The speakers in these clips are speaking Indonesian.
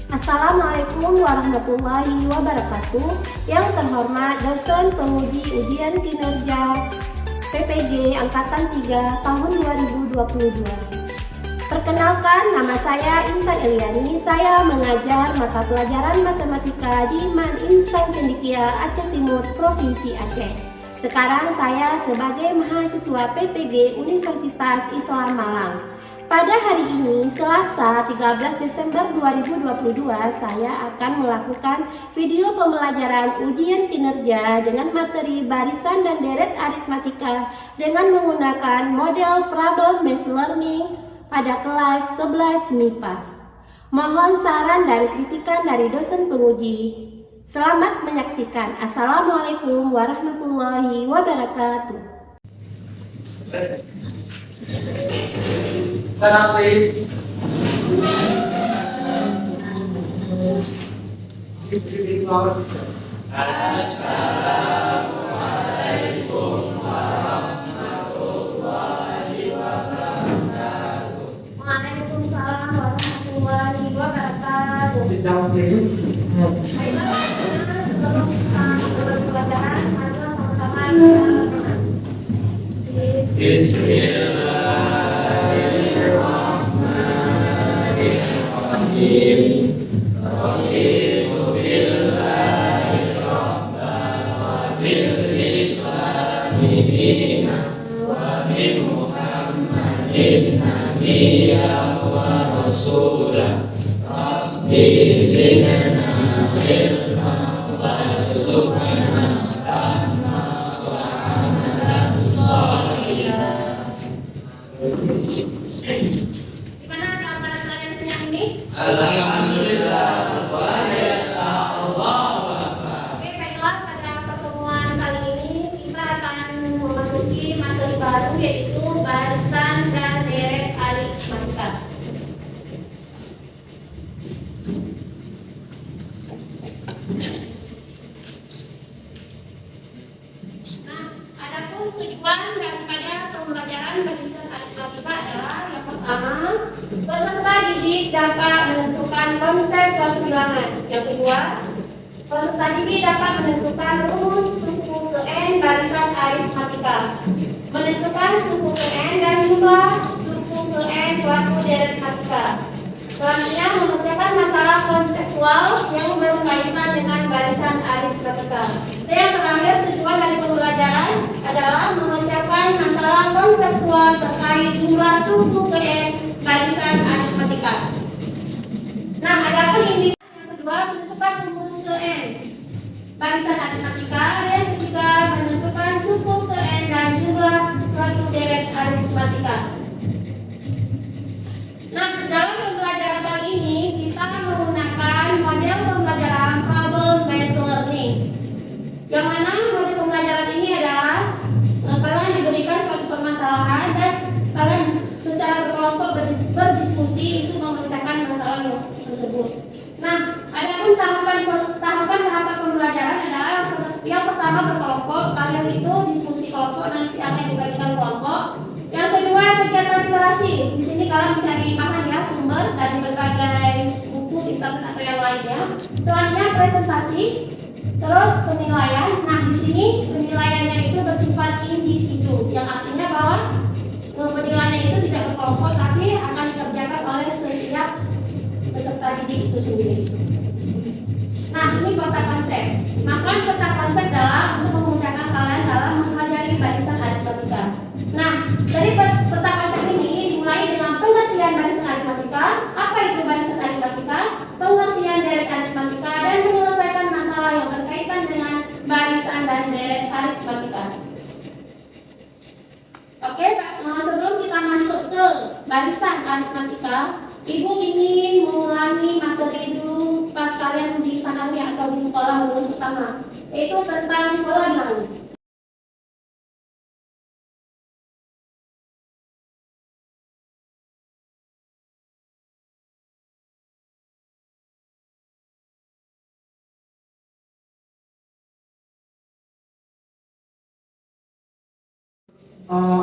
Assalamualaikum warahmatullahi wabarakatuh. Yang terhormat dosen penguji ujian kinerja PPG Angkatan 3 tahun 2022. Perkenalkan, nama saya Intan Eliani. Saya mengajar mata pelajaran matematika di Man Insan Cendekia Aceh Timur, Provinsi Aceh. Sekarang saya sebagai mahasiswa PPG Universitas Islam Malang. Pada hari ini, Selasa 13 Desember 2022, saya akan melakukan video pembelajaran ujian kinerja dengan materi barisan dan deret aritmatika dengan menggunakan model problem based learning pada kelas 11 MIPA. Mohon saran dan kritikan dari dosen penguji. Selamat menyaksikan. Assalamualaikum warahmatullahi wabarakatuh. Stand up, please. Assalamualaikum warahmatullahi wabarakatuh. Waalaikumsalam warahmatullahi wabarakatuh. Sit down, please. Baiklah, sebelum kita mulai pelajaran, mari sama-sama kita Bismillahirrahmanirrahim. Raditu billahi rabban wa bil islami dinan wa bi Muhammadin nabiyyan wa rasulan. Rabbi zidna ilman warzuqna fahma wa amalan shalihan. Gimana keadaan kalian siang ini? Alhamdulillah, luar biasa, Allahu Akbar. Oke, baiklah, pada pertemuan kali ini kita akan memasuki materi baru, yaitu barisan dan deret aritmatika. Nah, adapun tujuan daripada pembelajaran barisan aritmatika adalah yang pertama, peserta didik dapat menentukan konsep suatu bilangan. Yang kedua, peserta didik dapat menentukan rumus suku ke N barisan aritmatika, menentukan suku ke N dan jumlah suku ke N suatu deret matematika. Selanjutnya, memecahkan masalah konseptual yang berkaitan dengan barisan aritmatika. Dan yang terakhir, tujuan dari pembelajaran adalah memecahkan masalah konseptual terkait jumlah suku ke N barisan aritmatika. Nah, adapun ini yang kedua, menentukan rumus ke N barisan aritmatika. Yang ketiga, menentukan suku ke N dan jumlah suatu deret aritmatika. Nah, dalam pembelajaran kali ini kita menggunakan model pembelajaran problem based learning. Yang mana model pembelajaran ini adalah kalian diberikan suatu permasalahan dan kalian secara berkelompok berdiskusi untuk memecahkan masalah tersebut. Nah, adapun tahapan pembelajaran adalah yang pertama berkelompok, kalian itu diskusi kelompok, nanti akan dibagikan kelompok. Yang kedua, kegiatan literasi. Di sini kalian mencari bahan ya, sumber dari berbagai buku, internet atau yang lainnya. Selanjutnya presentasi, terus penilaian. Nah, di sini penilaiannya itu bersifat individu, yang artinya bahwa penilaian itu tidak berkelompok, tapi akan dikerjakan oleh setiap peserta didik itu sendiri. Nah, ini peta konsep. Maka peta konsep adalah untuk memudahkan kalian dalam mempelajari barisan aritmatika. Nah, dari peta konsep ini dimulai dengan pengertian barisan aritmatika, apa itu barisan aritmatika, pengertian deret aritmatika, dan menyelesaikan masalah yang berkaitan dengan barisan dan deret aritmatika. Oke, sebelum kita masuk ke barisan aritmatika, Ibu ingin mengulangi materi dulu pas kalian di sanawi atau di sekolah dulu pertama, yaitu tentang pola bilangan.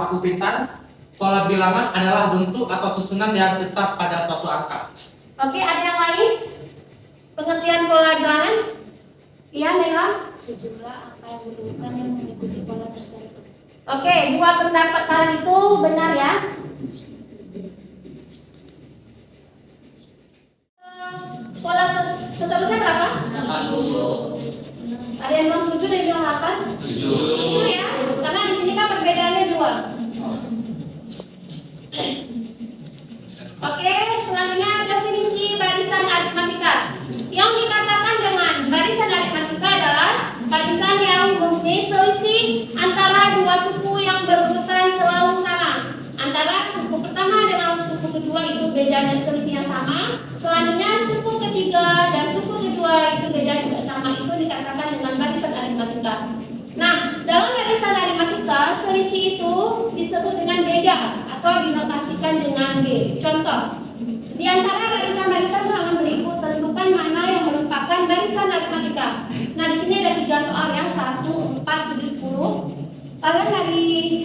Aku pintar. Pola bilangan adalah bentuk atau susunan yang tetap pada suatu angka. Oke, ada yang lain? Pengertian pelajaran? Iya, Nela? Sejumlah angka yang menunjukkan yang mengikuti pola tertentu. Oke, dua pendapat kalian itu benar ya? Pola seterusnya berapa? 7. Ada yang bilang 7 dan yang bilang 8? 7 ya, karena di sini kan perbedaannya 2. Oke, selanjutnya definisi barisan aritmatika. Yang dikatakan dengan barisan aritmatika adalah barisan yang mempunyai selisih antara dua suku yang berurutan selalu sama. Antara suku pertama dengan suku kedua itu beda dan selisihnya sama. Selanjutnya suku ketiga dan suku kedua itu beda juga sama. Itu dikatakan dengan barisan aritmatika. Nah, dalam barisan aritmatika selisih itu disebut dengan beda atau dinotasikan dengan B. Contoh, di antara barisan-barisan ulangan berikut tentukan mana yang merupakan barisan aritmatika. Nah, di sini ada 3 soal ya, 1, 4, 7, 10. Kalian dari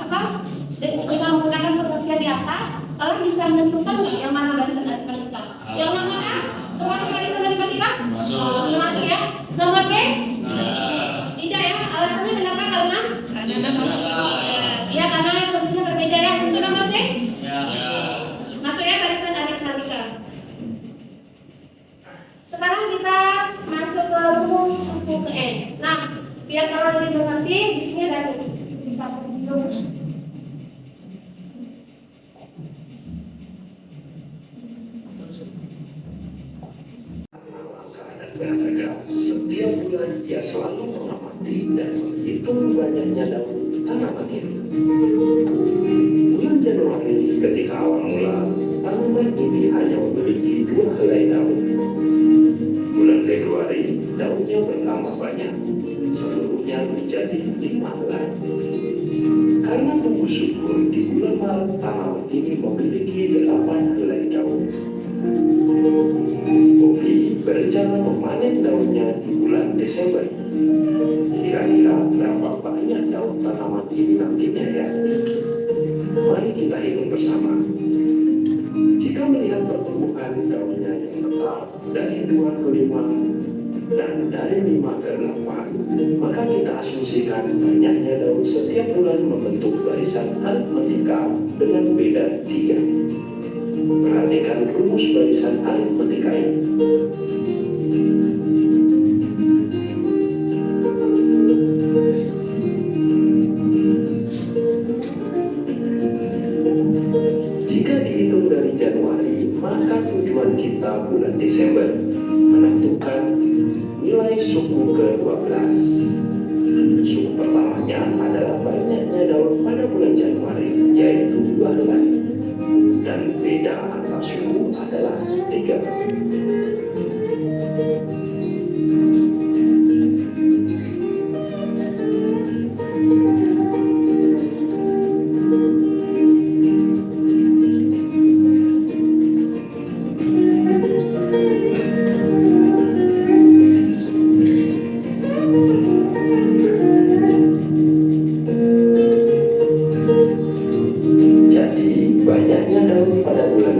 dengan menggunakan pengertian di atas, kalian bisa menentukan nggak yang mana barisan aritmatika? Yang nomor A termasuk barisan aritmatika? Masuk ya. Nomor B? Tidak ya. Alasannya kenapa? Karena ya, karena selisihnya berbeda ya. Untuk nomor C? Masuk ya, barisan aritmatika. Sekarang kita masuk ke rumus suku ke N. Nah, biar kalau lebih mengerti, di sini ada setiap bulan ia selalu mengamati dan menghitung banyaknya daun tanaman itu. Bulan Januari ketika awal mula, tanaman ini hanya memiliki 2 helai daun. Bulan Februari, daunnya bertambah banyak, seluruhnya menjadi 5 helai. Karena tunggu subur, di bulan Maret tanaman ini memiliki 8 helai daun. Bobby berencana memanen daunnya di bulan Desember. Kira-kira berapa banyak daun tanaman ini nantinya ya? Mari kita hitung bersama. Jika melihat pertumbuhan daunnya yang tetap dari 2 ke 5 dan dari 5 ke 8, maka kita asumsikan banyaknya daun setiap bulan membentuk barisan aritmatika dengan beda 3. Perhatikan rumus barisan aritmatika ini. Jika dihitung dari Januari, maka tujuan kita bulan Desember, menentukan nilai suku ke-12. Suku pertamanya adalah banyaknya daun pada bulan Januari, yaitu 2 helai. Dan beda antar suku adalah 3.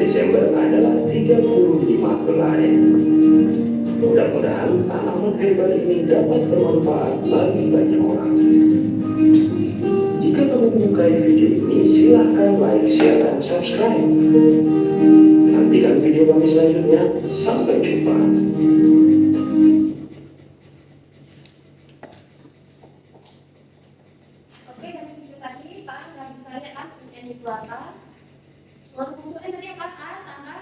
Desember adalah 35 helai. Mudah-mudahan tanaman herbal ini dapat bermanfaat bagi banyak orang. Jika kamu menyukai video ini, silahkan like, share, dan subscribe. Nantikan video kami selanjutnya. Sampai jumpa. Oke, dan video tadi Pak nggak bisa lihat yang itu apa. Rumusnya tadi apa? A tambah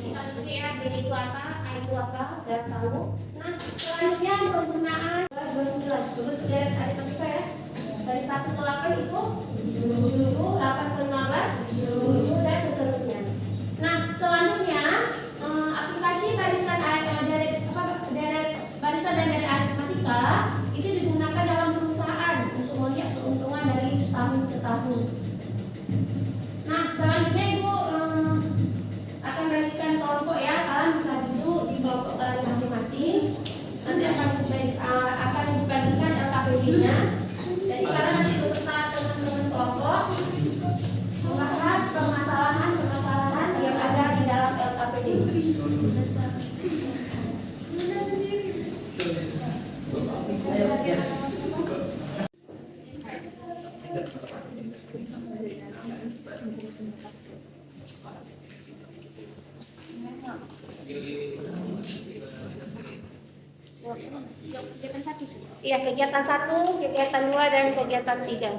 selanjutnya ya, D itu apa, A itu apa, nggak tahu. Nah, selanjutnya penggunaan 29. Coba lihat aritmatika ya. Dari 1 ke 8 itu 7, 8 ke 15, 7, dan seterusnya. Nah, selanjutnya aplikasi barisan barisan dan deret aritmatika itu digunakan dalam perusahaan untuk melihat keuntungan dari tahun ke tahun. Nah, selanjutnya Ibu akan bagikan kelompok ya. Kalian bisa duduk di kelompok kalian masing-masing. Nanti akan dibagikan LKPD-nya. Jadi kalian nanti beserta teman-teman kelompok membahas permasalahan Kegiatan satu sih. Iya, kegiatan 1, kegiatan 2, dan kegiatan 3.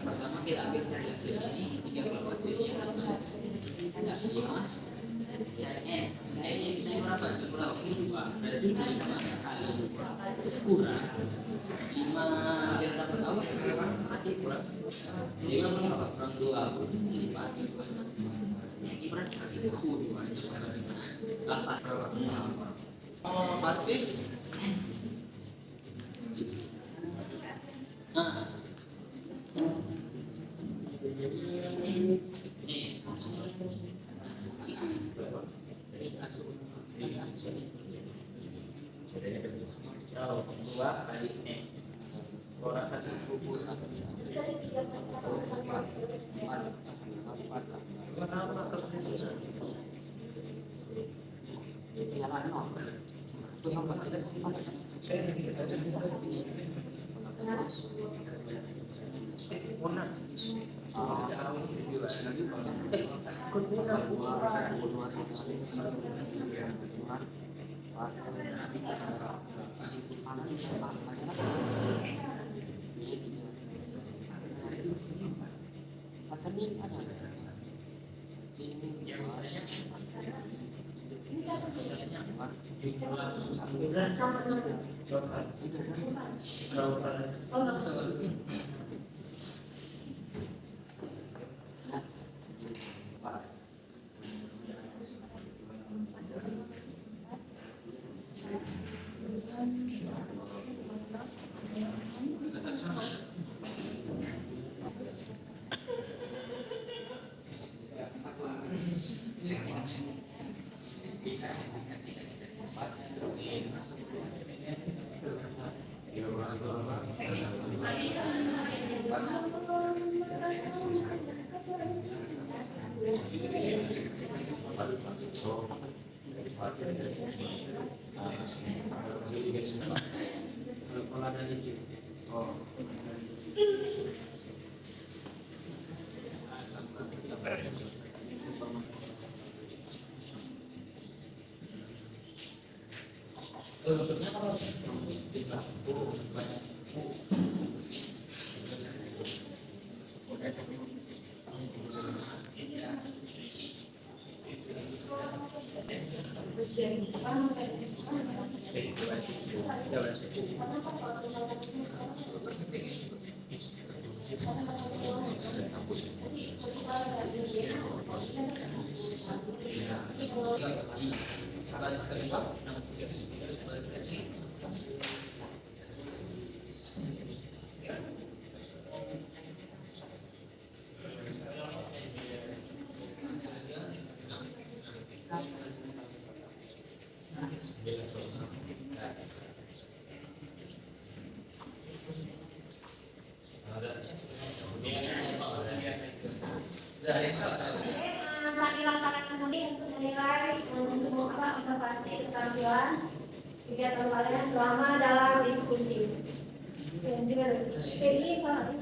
Pertama kita ambil dari sisi ini 34 sisi yang enggak 5 caranya ini kita berapa kurang ini 2 berarti 5 kali kurang 5 kita pertama berarti kurang 5 berapa kurang 2 lipat ini berarti 2 itu sama dengan 8 Berarti dua kali orang satu kubur maksudnya kalau di kelas banyak Saat dilaksanakan kemudian untuk menilai untuk observasi keterampilan kegiatan kalian selama dalam diskusi. Jadi salah itu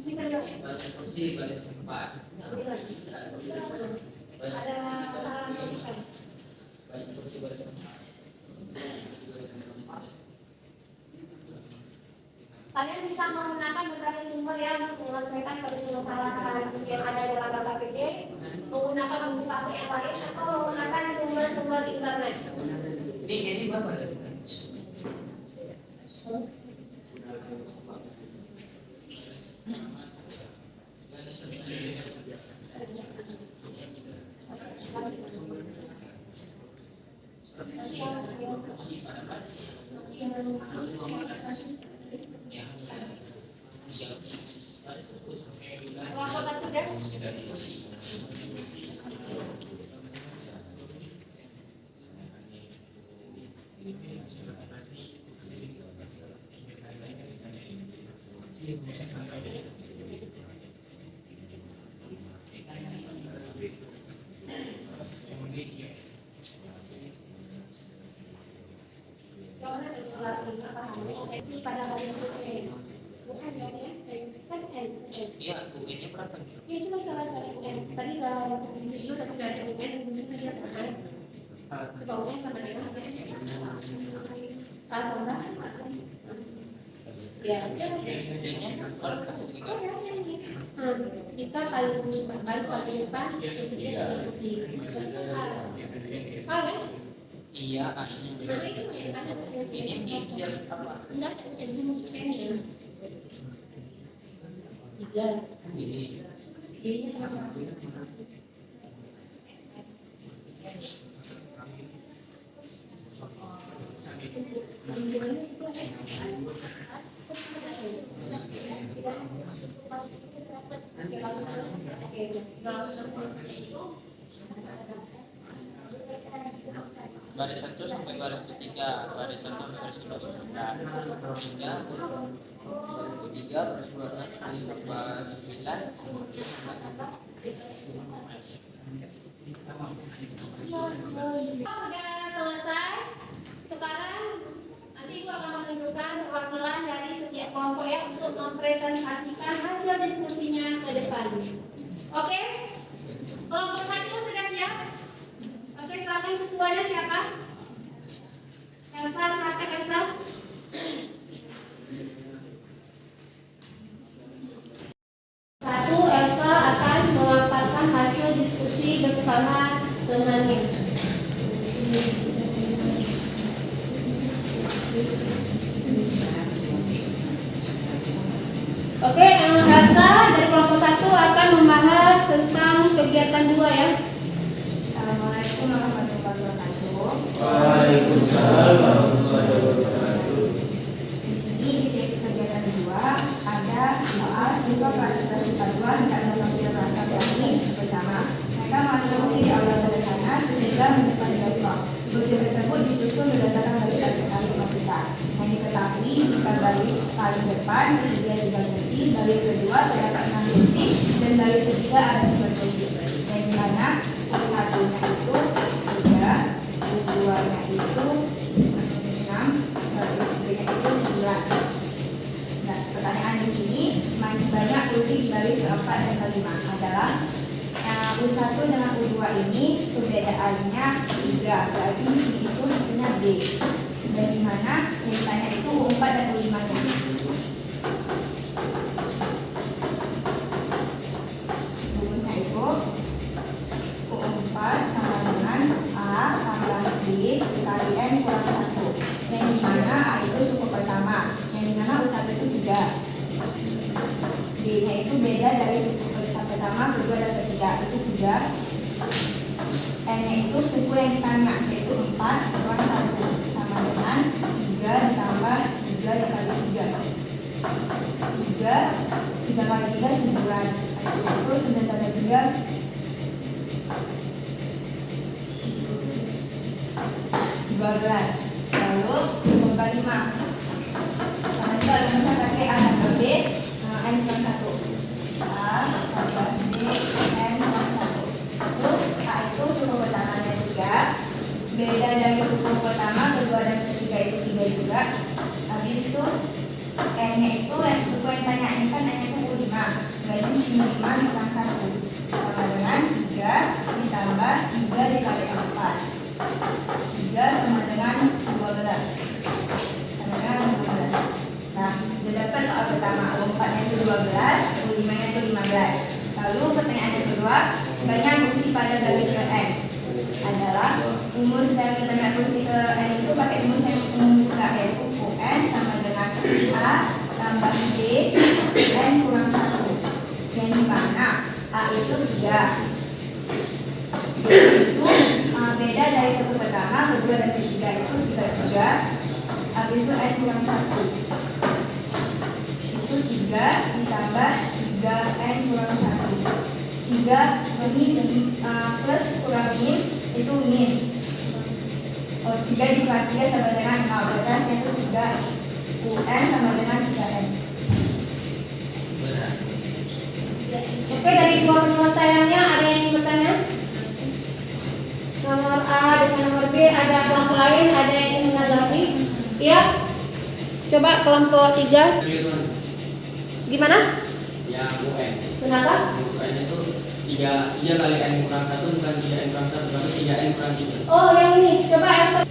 bisa jawab. kursi baris keempat Ada saran masukan. banyak kursi baris keempat Kalian bisa menggunakan berbagai sumber ya untuk menyelesaikan permasalahan yang ada dalam KPD, menggunakan buku paku yang lain atau menggunakan sumber-sumber internet. ini berapa Laporan tugas. Si pada baris UN. Bukan ya, kan UN. Iya, UN-nya berapa? Ya itu kan cara cari UN. Tadi udah dulu tapi udah ada UN yang bisa lihat kan. Bawahnya sama dengan kalau enggak ya UN-nya harus kasih tiga. kita paling baris paling depan kemudian bersih kan Iya, aslinya. nah itu yang tadi Ini picture apa? enggak ini musuhnya tiga Ini. ini apa Baris 1 sampai baris ketiga, baris 1 sampai baris kedua sebentar. 3 baris 12 sampai 9 sudah selesai. Sekarang nanti Ibu akan menunjukkan perwakilan dari setiap kelompok ya untuk mempresentasikan hasil diskusinya ke depan. Oke? Kelompok 1 sudah siap? Oke, silakan ketuanya siapa? Elsa, silakan Elsa. Satu, Elsa akan memaparkan hasil diskusi bersama temannya. Oke, Elsa dari kelompok 1 akan membahas tentang kegiatan 2 ya. Assalamualaikum warahmatullahi wabarakatuh. Waalaikumsalam warahmatullahi wabarakatuh. Di sini di titik kegiatan 2 ada soal siswa kelas 11 IPA 2 bisa mengambil rasa berani bersama. Mereka melakukan di aula sederhana sehingga mendepan bioskop. Diskusi tersebut disusun berdasarkan baris matematika. Yang diketahui jika baris paling depan tersedia 3 kursi, baris kedua terdapat 6 kursi, dan baris ketiga ada 9 kursi. Yang dimana satunya itu 3, keduanya itu 6, selanjutnya itu 9. Nah, pertanyaan di sini semakin banyak kursi di baris keempat dan kelima adalah U1 dengan U2 ini perbedaannya 3, berarti di sini itu hasilnya B. Dan di mana yang ditanya itu U4 dan U5-nya. Rumusnya itu U4 sama dengan A tambah B dikali N kurang 1. Yang dimana A itu suku pertama, yang dimana U1 itu 3. B-nya itu beda dari suku pertama, kedua, dan ketiga, itu 3. N-nya itu suku yang ditanya, yaitu 4 kurang 1 sama dengan 3 ditambah 3 dikali 3. 3 kali 3 9. Hasilnya itu 9 tambah 3 12. Lalu suku kelima, karena kita bisa pakai A tambah B, N kurang 1. A tambah B, N kurang 1. Itu A itu suku pertamanya 3. Beda dari suku pertama, kedua, dan ketiga itu 3 juga. Habis itu N-nya itu yang suku yang tanya ini kan N-nya itu 5. Berarti sini 5 kurang 1 sama dengan 3 ditambah 3 dikali 4. 3 sama dengan 12. Sama dengan 12. Nah, sudah dapat soal pertama. U4 nya itu 12, U5 nya itu 15. Lalu pertanyaan yang kedua, banyak kursi pada garis ke N adalah rumus dan banyak kursi ke N itu pakai rumus yang umum juga, yaitu UN sama dengan A tambah B N kurang 1. Yang dimana A itu 3, B itu beda dari suku pertama, kedua, dan ketiga itu 3 juga. Habis itu N kurang 1. Itu 3 ditambah 3N kurang 1. 3 ini plus kurang min itu min. 3 dikurangi 3 sama dengan 0. Berarti hasilnya itu 3 UN sama dengan 3N. Oke, dari dua penyelesaiannya ada yang bertanya? Nomor A dengan nomor B, ada kelompok lain, ada yang ingin menanggapi? Iya? Coba kelompok 3. Gimana? Yang UN. Kenapa? UN itu 3 kali N kurang 1 bukan 3N kurang 1 tapi 3N kurang 3. Oh, yang ini. Coba Elsa.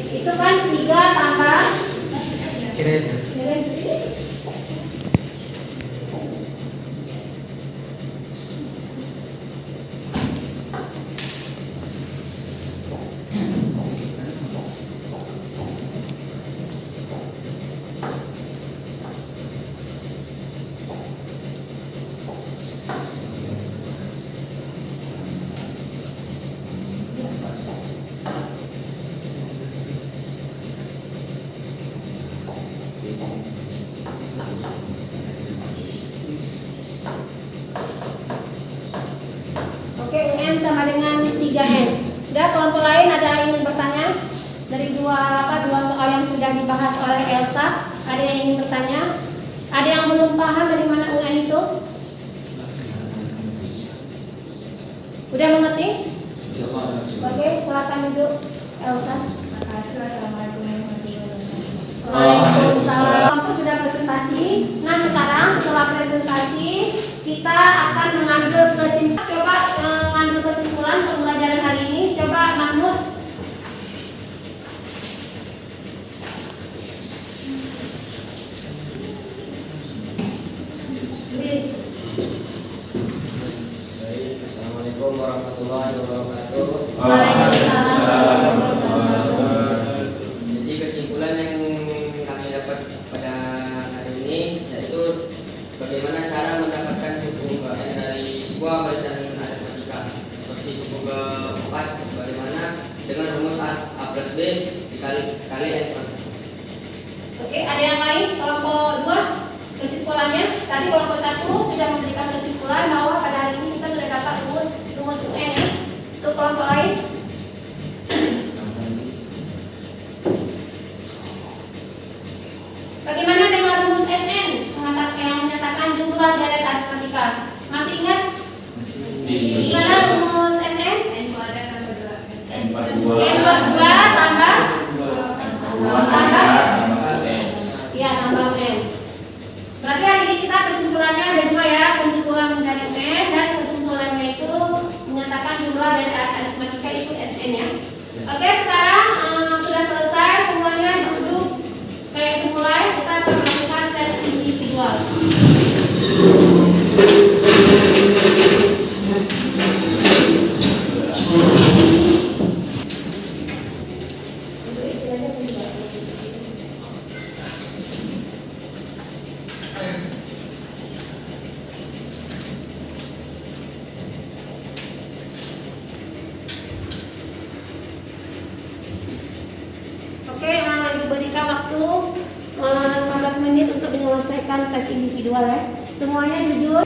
Itu kan 3 tambah Kirain. kirain sedikit. Oke, UN sama dengan 3N. Udah, kelompok lain ada yang ingin bertanya? Dari dua soal yang sudah dibahas oleh Elsa, ada yang ingin bertanya? Ada yang belum paham dari mana UN itu? Udah mengerti? Oke, silakan duduk Elsa. Makasih. Wassalamualaikum warahmatullahi wabarakatuh. Waalaikumsalam. Kelompok sudah presentasi. Nah, sekarang setelah presentasi kita akan mengambil kesimpulan. Coba mengambil kesimpulan pembelajaran hari ini. Coba Mahmud. Assalamualaikum warahmatullahi wabarakatuh. Jadi kesimpulan yang kami dapat pada hari ini yaitu bagaimana cara mendapatkan suku bunga N dari sebuah barisan aritmatika seperti suku keempat, bagaimana dengan rumus A plus B dikali N plus. Oke, ada yang lain? Kelompok 2 kesimpulannya. Tadi kelompok 1 sudah memberikan kesimpulan bahwa pada hari ini kita sudah dapat rumus UN ya. Untuk kelompok lain? Bagaimana dengan rumus SN yang menyatakan jumlah deret aritmatika? Masih ingat? Gimana rumus SN? N kuadrat tambah 2. N per N per 2 tambah ya, tambah N. Berarti hari ini kita kesimpulannya ada 2 ya, kesimpulan mencari N dan kesimpulannya itu menyatakan jumlah dari aritmatika itu SN ya. Oke, sekarang sudah selesai semuanya, duduk kayak semula. Kita akan melakukan tes individual. Untuk istilahnya juga. Oke, diberikan waktu 15 menit untuk menyelesaikan tes individual ya. Semuanya jujur.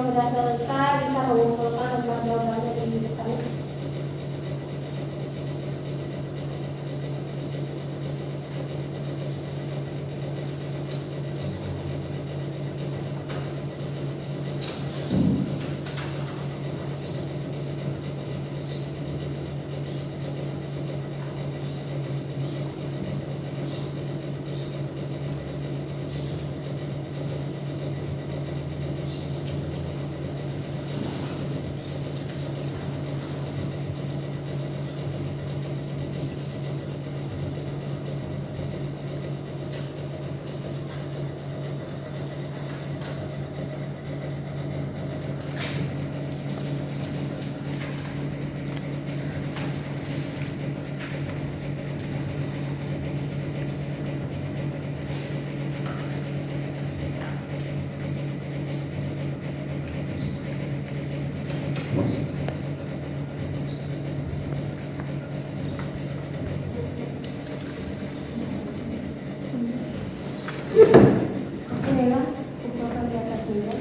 yang sudah selesai bisa mengumpulkan nomor jawabannya di depan. Inilah usaha di atasnya.